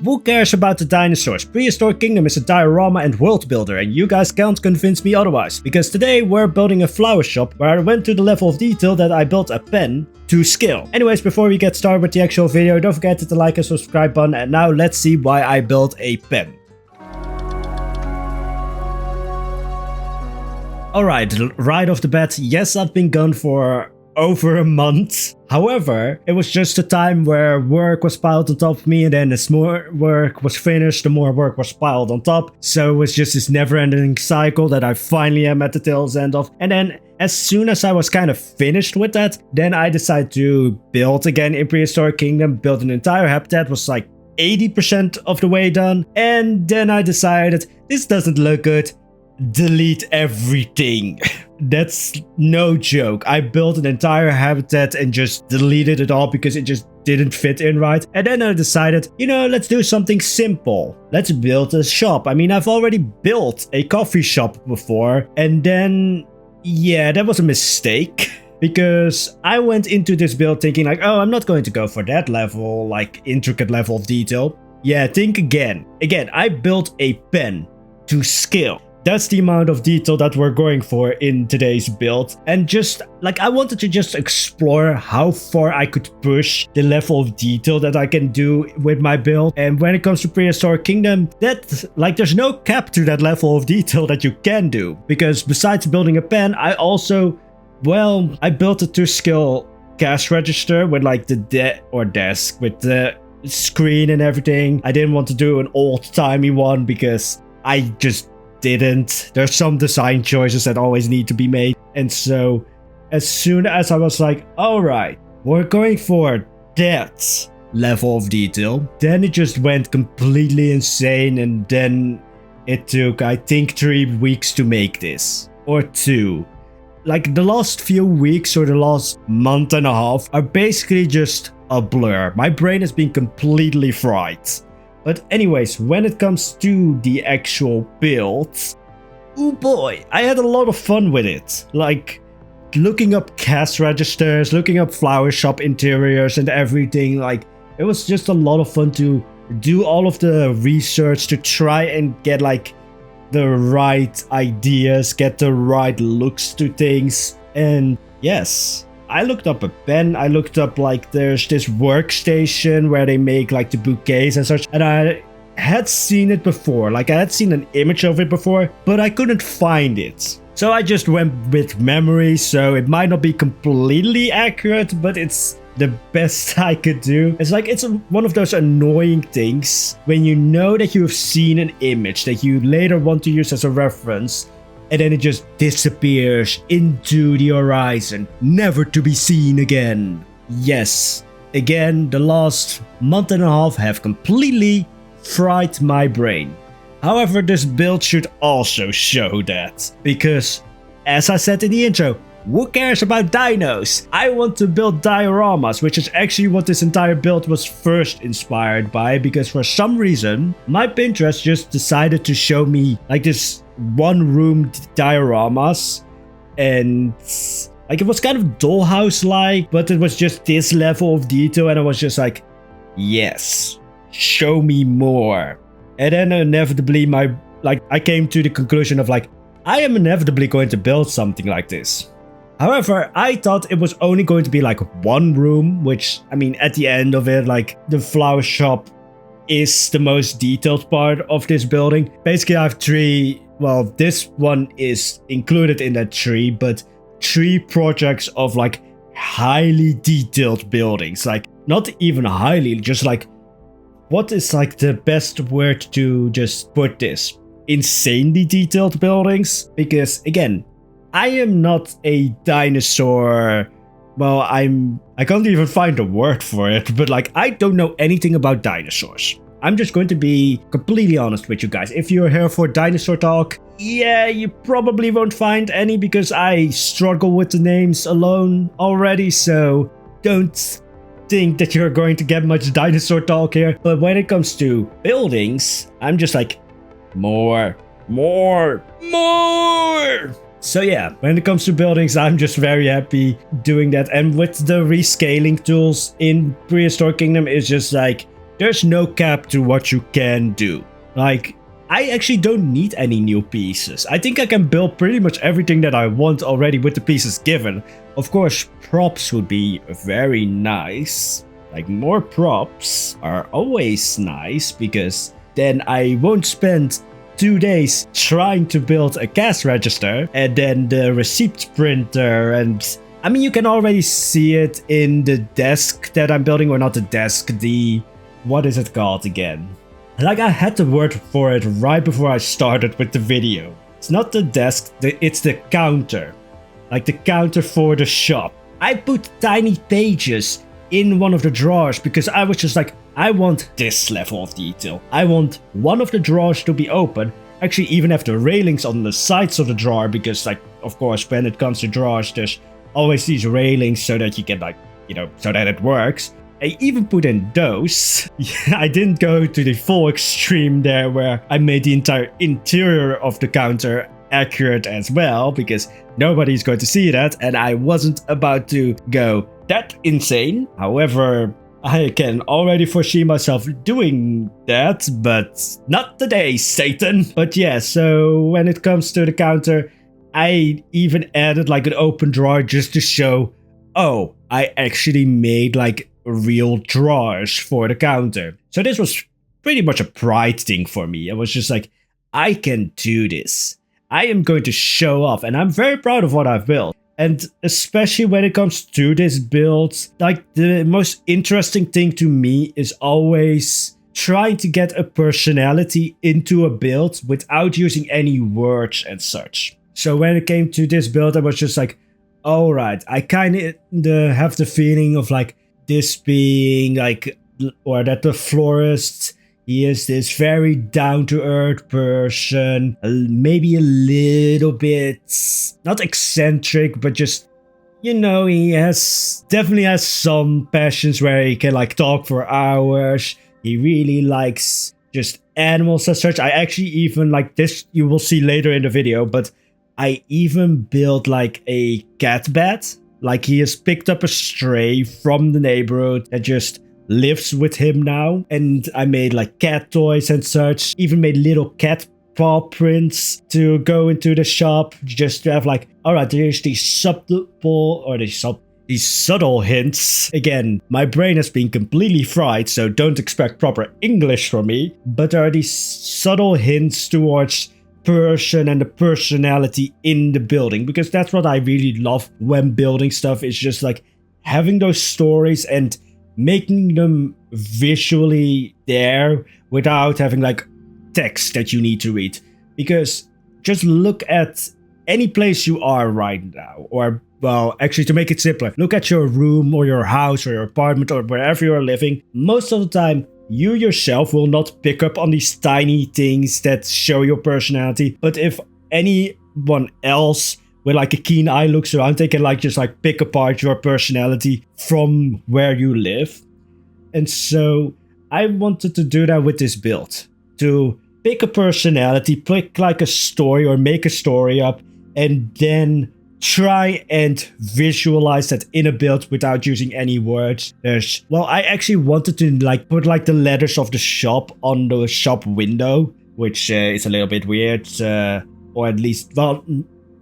Who cares about the dinosaurs? Prehistoric Kingdom is a diorama and world builder, and you guys can't convince me otherwise. Because today we're building a flower shop where I went to the level of detail that I built a pen to scale. Anyways, before we get started with the actual video, don't forget to hit the like and subscribe button, and now let's see why I built a pen. Alright, right off the bat, yes, I've been gone for over a month. However, it was just a time where work was piled on top of me, and then as more work was finished, the more work was piled on top. So it was just this never-ending cycle that I finally am at the tail's end of. And then as soon as I was kind of finished with that, then I decided to build again in Prehistoric Kingdom, build an entire habitat, was like 80% of the way done. And then I decided, this doesn't look good. Delete everything. That's no joke. I built an entire habitat and just deleted it all because it just didn't fit in right. And then I decided, you know, let's do something simple. Let's build a shop. I mean, I've already built a coffee shop before, and then, yeah, that was a mistake. Because I went into this build thinking like, oh, I'm not going to go for that level, like intricate level of detail. Yeah, think again. Again, I built a pen to scale. That's the amount of detail that we're going for in today's build. And just like, I wanted to just explore how far I could push the level of detail that I can do with my build. And when it comes to Prehistoric Kingdom, that, like, there's no cap to that level of detail that you can do. Because besides building a pen, I also, well, I built a 2-scale cash register with like the desk with the screen and everything. I didn't want to do an old-timey one because I just didn't. There's some design choices that always need to be made. And so as soon as I was like, alright, we're going for that level of detail, then it just went completely insane. And then it took, I think, 3 weeks to make this, or 2. Like, the last few weeks or the last month and a half are basically just a blur. My brain has been completely fried. But anyways, when it comes to the actual build, oh boy, I had a lot of fun with it. Like, looking up cash registers, looking up flower shop interiors and everything. Like, it was just a lot of fun to do all of the research to try and get like the right ideas, get the right looks to things. And yes, I looked up a pen. I looked up like there's this workstation where they make like the bouquets and such, and I had seen it before. Like, I had seen an image of it before, but I couldn't find it. So I just went with memory, so it might not be completely accurate, but it's the best I could do. It's like, it's one of those annoying things when you know that you have seen an image that you later want to use as a reference, and then it just disappears into the horizon, never to be seen again. Yes, again, the last month and a half have completely fried my brain. However, this build should also show that. Because, as I said in the intro, who cares about dinos? I want to build dioramas, which is actually what this entire build was first inspired by, because for some reason, my Pinterest just decided to show me like this one-room dioramas, and like it was kind of dollhouse-like, but it was just this level of detail, and I was just like, yes, show me more. And then inevitably I came to the conclusion of like, I am inevitably going to build something like this. However, I thought it was only going to be like one room, which, I mean, at the end of it, like, the flower shop is the most detailed part of this building. Basically, I have 3, well, this one is included in that 3, but 3 projects of like highly detailed buildings. Like, not even highly, just like, what is like the best word to just put this? Insanely detailed buildings. Because again, I am not a dinosaur. Well, I can't even find a word for it, but like, I don't know anything about dinosaurs. I'm just going to be completely honest with you guys. If you're here for dinosaur talk, yeah, you probably won't find any because I struggle with the names alone already, so don't think that you're going to get much dinosaur talk here. But when it comes to buildings, I'm just like, more. So yeah, when it comes to buildings, I'm just very happy doing that. And with the rescaling tools in Prehistoric Kingdom, it's just like, there's no cap to what you can do. Like, I actually don't need any new pieces. I think I can build pretty much everything that I want already with the pieces given. Of course, props would be very nice. Like, more props are always nice because then I won't spend 2 days trying to build a cash register and then the receipt printer. And I mean, you can already see it in the desk that I'm building, or not the desk, what is it called again? Like, I had the word for it right before I started with the video. It's not the desk, it's the counter. Like the counter for the shop. I put tiny pages in one of the drawers because I was just like, I want this level of detail. I want one of the drawers to be open. Actually, even have the railings on the sides of the drawer because, like, of course, when it comes to drawers, there's always these railings so that you can, like, you know, so that it works. I even put in those. I didn't go to the full extreme there where I made the entire interior of the counter accurate as well because nobody's going to see that and I wasn't about to go that insane. However, I can already foresee myself doing that, but not today, Satan. But yeah, so when it comes to the counter, I even added like an open drawer just to show, oh, I actually made like real drawers for the counter. So this was pretty much a pride thing for me. I was just like, I can do this. I am going to show off, and I'm very proud of what I've built. And especially when it comes to this build, like the most interesting thing to me is always trying to get a personality into a build without using any words and such. So when it came to this build, I was just like, all right, I kind of have the feeling of like this being like, or that the florist, he is this very down-to-earth person, maybe a little bit, not eccentric, but just, you know, he definitely has some passions where he can like talk for hours. He really likes just animals as such. I actually even like this, you will see later in the video, but I even built like a cat bed. Like he has picked up a stray from the neighborhood that just lives with him now, and I made like cat toys and such, even made little cat paw prints to go into the shop just to have like, all right, there's these these subtle hints. Again, my brain has been completely fried, so don't expect proper English from me, but there are these subtle hints towards person and the personality in the building, because that's what I really love when building stuff, is just like having those stories and making them visually there without having like text that you need to read. Because just look at any place you are right now, or well, actually to make it simpler, look at your room or your house or your apartment or wherever you're living. Most of the time you yourself will not pick up on these tiny things that show your personality, but if anyone else with like a keen eye looks around, they can like just like pick apart your personality from where you live. And so I wanted to do that with this build, to pick a personality, pick like a story or make a story up, and then try and visualize that in a build without using any words. I actually wanted to like put like the letters of the shop on the shop window, which is a little bit weird, or at least, well,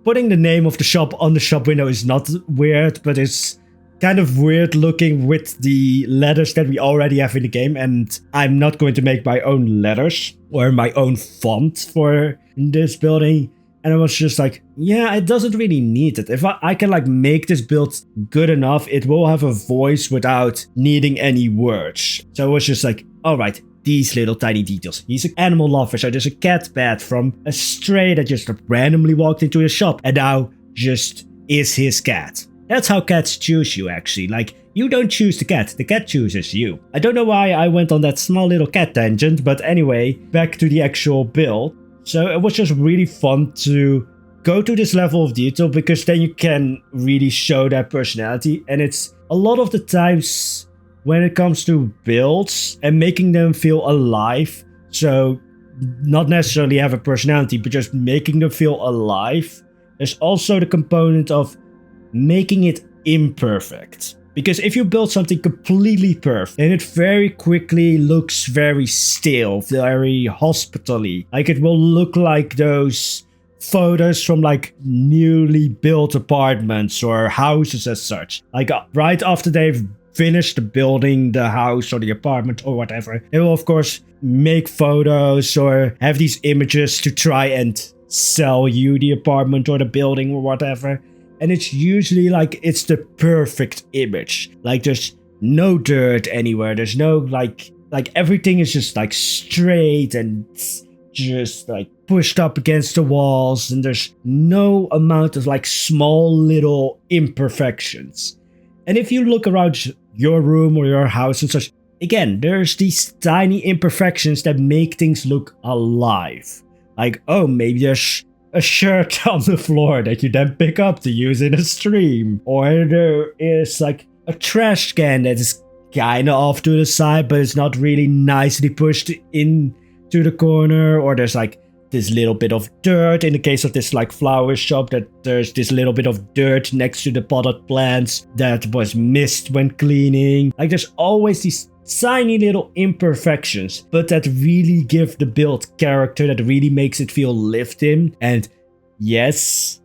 putting the name of the shop on the shop window is not weird, but it's kind of weird looking with the letters that we already have in the game, and I'm not going to make my own letters or my own font for this building. And I was just like, yeah, it doesn't really need it. If I can like make this build good enough, it will have a voice without needing any words. So I was just like, all right, these little tiny details. He's an animal lover, so there's a cat bed from a stray that just randomly walked into his shop and now just is his cat. That's how cats choose you, actually. Like, you don't choose the cat chooses you. I don't know why I went on that small little cat tangent, but anyway, back to the actual build. So it was just really fun to go to this level of detail, because then you can really show that personality. And it's a lot of the times when it comes to builds and making them feel alive, so not necessarily have a personality, but just making them feel alive, there's also the component of making it imperfect. Because if you build something completely perfect, then it very quickly looks very stale, very hospitally. Like it will look like those photos from like newly built apartments or houses as such. Like right after they've finished building the house or the apartment or whatever, they will of course make photos or have these images to try and sell you the apartment or the building or whatever. And it's usually like it's the perfect image. Like there's no dirt anywhere. There's no like everything is just like straight and just like pushed up against the walls, and there's no amount of like small little imperfections. And if you look around your room or your house and such, again, there's these tiny imperfections that make things look alive. Like, oh, maybe there's a shirt on the floor that you then pick up to use in a stream. Or there is like a trash can that is kind of off to the side, but it's not really nicely pushed into the corner. Or there's like this little bit of dirt. In the case of this like flower shop, that there's this little bit of dirt next to the potted plants that was missed when cleaning. Like there's always these tiny little imperfections, but that really give the build character, that really makes it feel lived in. And yes,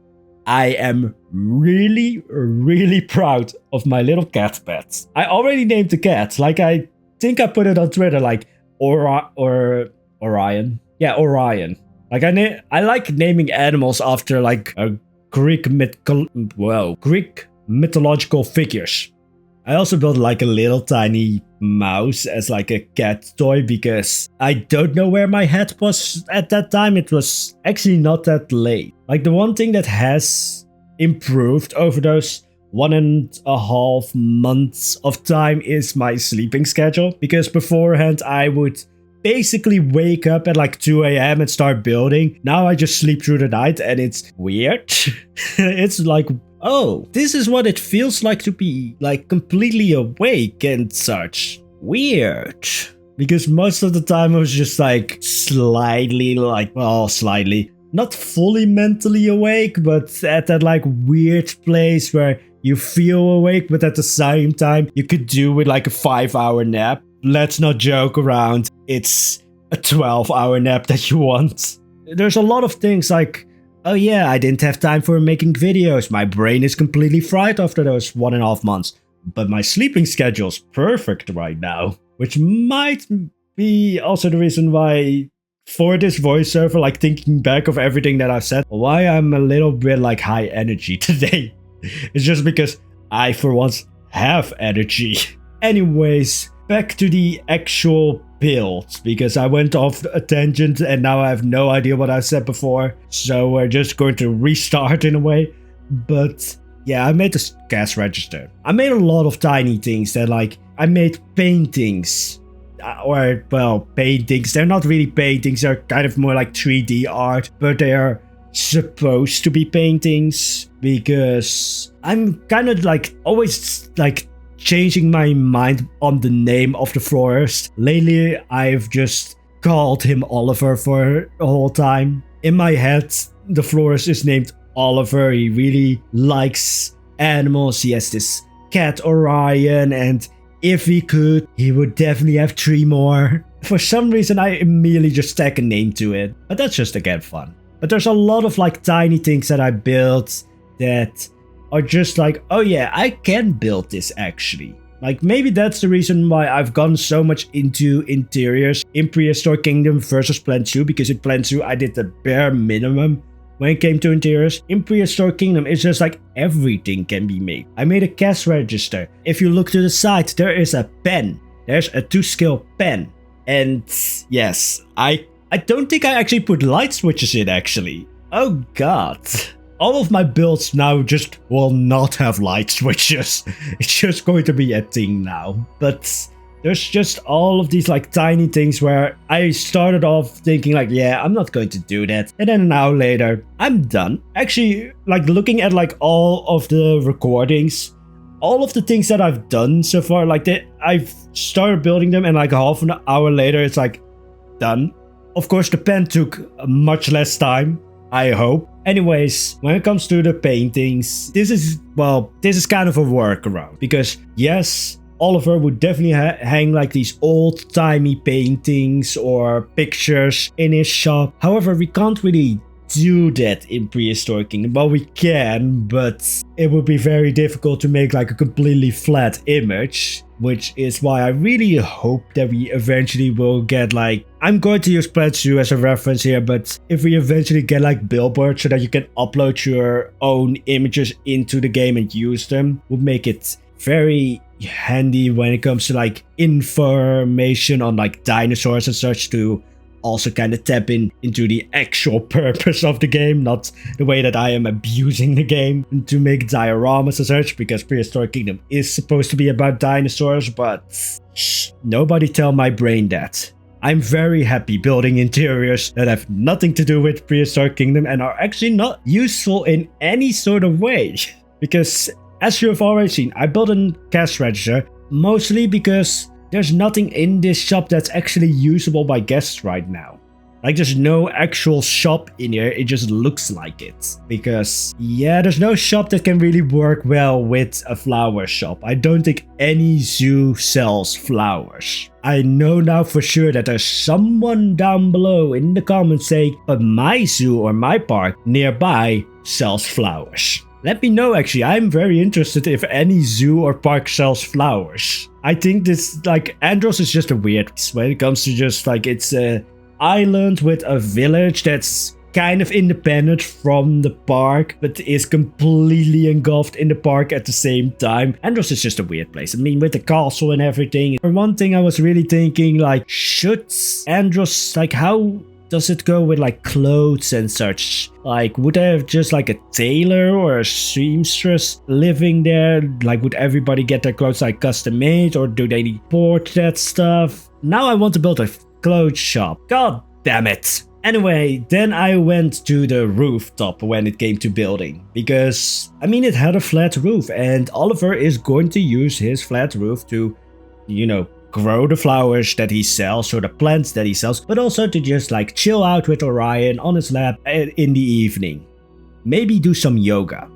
I am really, really proud of my little cat pet. I already named the cat. Like I think I put it on Twitter, like Orion. Yeah, Orion. Like I like naming animals after like a Greek mythological figures. I also built like a little tiny mouse as like a cat toy because I don't know where my head was at that time. It was actually not that late. Like the one thing that has improved over those 1.5 months of time is my sleeping schedule. Because beforehand I would basically wake up at like 2 a.m. and start building. Now I just sleep through the night and it's weird. It's like, oh, this is what it feels like to be like completely awake and such. Weird. Because most of the time I was just like slightly, not fully mentally awake, but at that like weird place where you feel awake, but at the same time you could do with like a 5-hour nap. Let's not joke around. It's a 12-hour nap that you want. There's a lot of things like, oh yeah, I didn't have time for making videos. My brain is completely fried after those 1.5 months. But my sleeping schedule's perfect right now. Which might be also the reason why, for this voiceover, like thinking back of everything that I've said, why I'm a little bit like high energy today. It's just because I for once have energy. Anyways, back to the actual build, because I went off a tangent and now I have no idea what I said before, so we're just going to restart in a way. But yeah, I made this cash register. I made a lot of tiny things that like, I made paintings, paintings, they're not really paintings, they're kind of more like 3D art, but they are supposed to be paintings, because I'm kind of like always like changing my mind on the name of the florist. Lately, I've just called him Oliver for the whole time. In my head, the florist is named Oliver. He really likes animals. He has this cat Orion, and if he could, he would definitely have 3 more. For some reason, I immediately just tack a name to it. But that's just again fun. But there's a lot of like tiny things that I built that are just like, oh yeah, I can build this actually. Like maybe that's the reason why I've gone so much into interiors in Prehistoric Kingdom versus Plan 2, because in Plan 2 I did the bare minimum when it came to interiors. In Prehistoric Kingdom it's just like everything can be made. I made a cash register. If you look to the side, there is a pen. There's a 2-scale pen. And yes, I don't think I actually put light switches in actually. Oh god. All of my builds now just will not have light switches. It's just going to be a thing now. But there's just all of these like tiny things where I started off thinking like, yeah, I'm not going to do that. And then an hour later, I'm done. Actually, like looking at like all of the recordings, all of the things that I've done so far, like I've started building them and like half an hour later, it's like done. Of course, the pen took much less time. I hope. Anyways, when it comes to the paintings, this is kind of a workaround. Because yes, Oliver would definitely hang like these old-timey paintings or pictures in his shop. However, we can't really do that in Prehistoric Kingdom. Well, we can, but it would be very difficult to make like a completely flat image, which is why I really hope that we eventually will get like, I'm going to use Plant Zoo as a reference here, but if we eventually get like billboards so that you can upload your own images into the game and use them, would make it very handy when it comes to like information on like dinosaurs and such, to also kind of tap into the actual purpose of the game, not the way that I am abusing the game to make dioramas and such, because Prehistoric Kingdom is supposed to be about dinosaurs, but nobody tell my brain that. I'm very happy building interiors that have nothing to do with Prehistoric Kingdom and are actually not useful in any sort of way. Because as you have already seen, I built a cash register mostly because there's nothing in this shop that's actually usable by guests right now. Like, there's no actual shop in here, it just looks like it. Because, yeah, there's no shop that can really work well with a flower shop. I don't think any zoo sells flowers. I know now for sure that there's someone down below in the comments saying, but my zoo or my park nearby sells flowers. Let me know, actually. I'm very interested if any zoo or park sells flowers. I think this, like, Andros is just a weird place when it comes to just, like, it's a island with a village that's kind of independent from the park, but is completely engulfed in the park at the same time. Andros is just a weird place. I mean, with the castle and everything. For one thing, I was really thinking, like, should Andros, like, how does it go with like clothes and such? Like, would I have just like a tailor or a seamstress living there? Like, would everybody get their clothes like custom made, or do they import that stuff? Now I want to build a clothes shop. God damn it. Anyway, then I went to the rooftop when it came to building, because I mean, it had a flat roof and Oliver is going to use his flat roof to, you know, grow the flowers that he sells or the plants that he sells, but also to just like chill out with Orion on his lap in the evening. Maybe do some yoga.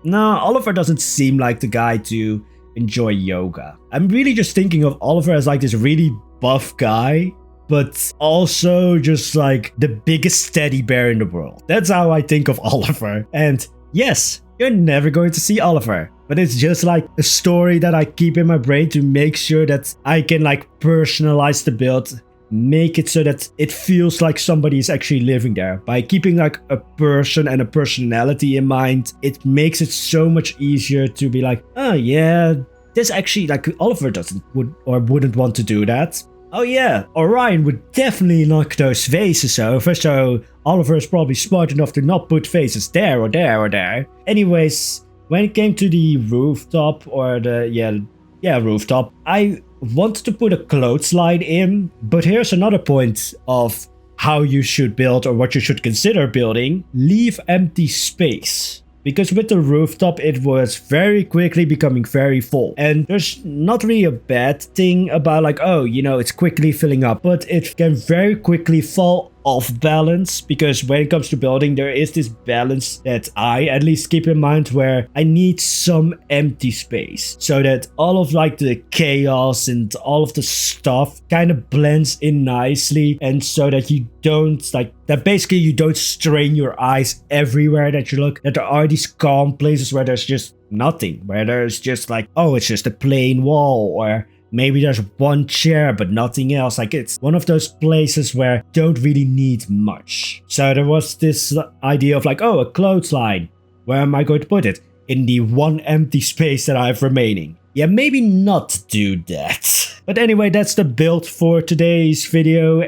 Nah, Oliver doesn't seem like the guy to enjoy yoga. I'm really just thinking of Oliver as like this really buff guy, but also just like the biggest teddy bear in the world. That's how I think of Oliver. And yes, you're never going to see Oliver, but it's just like a story that I keep in my brain to make sure that I can like personalize the build, make it so that it feels like somebody is actually living there. By keeping like a person and a personality in mind, it makes it so much easier to be like, oh yeah, this actually, like, Oliver wouldn't want to do that. Oh yeah, Orion would definitely knock those vases over, so Oliver is probably smart enough to not put vases there or there or there. Anyways, when it came to the rooftop, or the, rooftop, I wanted to put a clothesline in, but here's another point of how you should build or what you should consider building. Leave empty space. Because with the rooftop, it was very quickly becoming very full. And there's not really a bad thing about like, oh, you know, it's quickly filling up. But it can very quickly fall off balance. Because when it comes to building, there is this balance that I at least keep in mind, where I need some empty space. So that all of like the chaos and all of the stuff kind of blends in nicely. And so that you don't like, that basically you don't strain your eyes everywhere that you look. That there are these calm places where there's just nothing. Where there's just like, oh, it's just a plain wall. Or maybe there's one chair but nothing else. Like, it's one of those places where you don't really need much. So there was this idea of like, oh, a clothesline. Where am I going to put it? In the one empty space that I have remaining. Yeah, maybe not do that. But anyway, that's the build for today's video.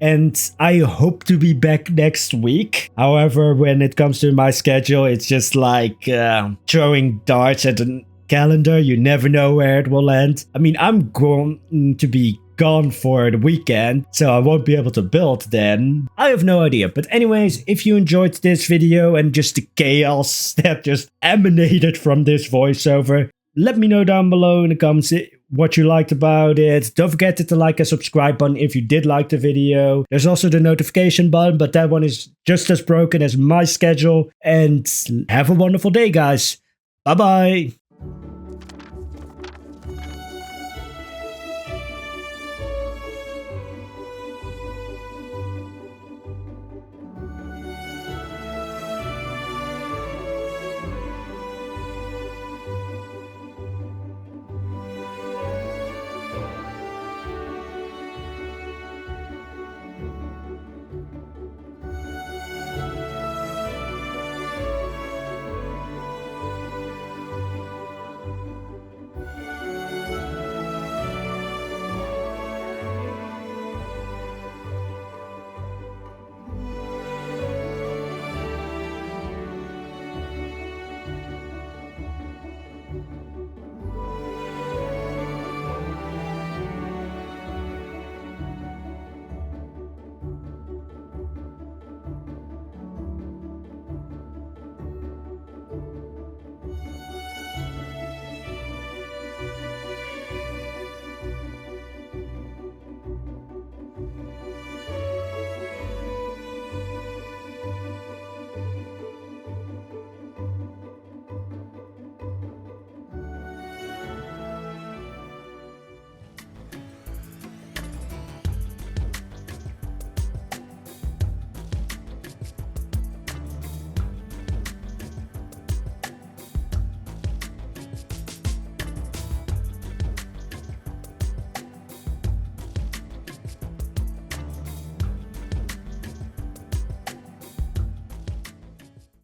And I hope to be back next week. However, when it comes to my schedule, it's just like throwing darts at a calendar. You never know where it will land. I mean, I'm going to be gone for the weekend, so I won't be able to build then. I have no idea. But anyways, if you enjoyed this video and just the chaos that just emanated from this voiceover, let me know down below in the comments what you liked about it. Don't forget to hit the like and subscribe button if you did like the video. There's also the notification button, but that one is just as broken as my schedule. And have a wonderful day, guys. Bye-bye.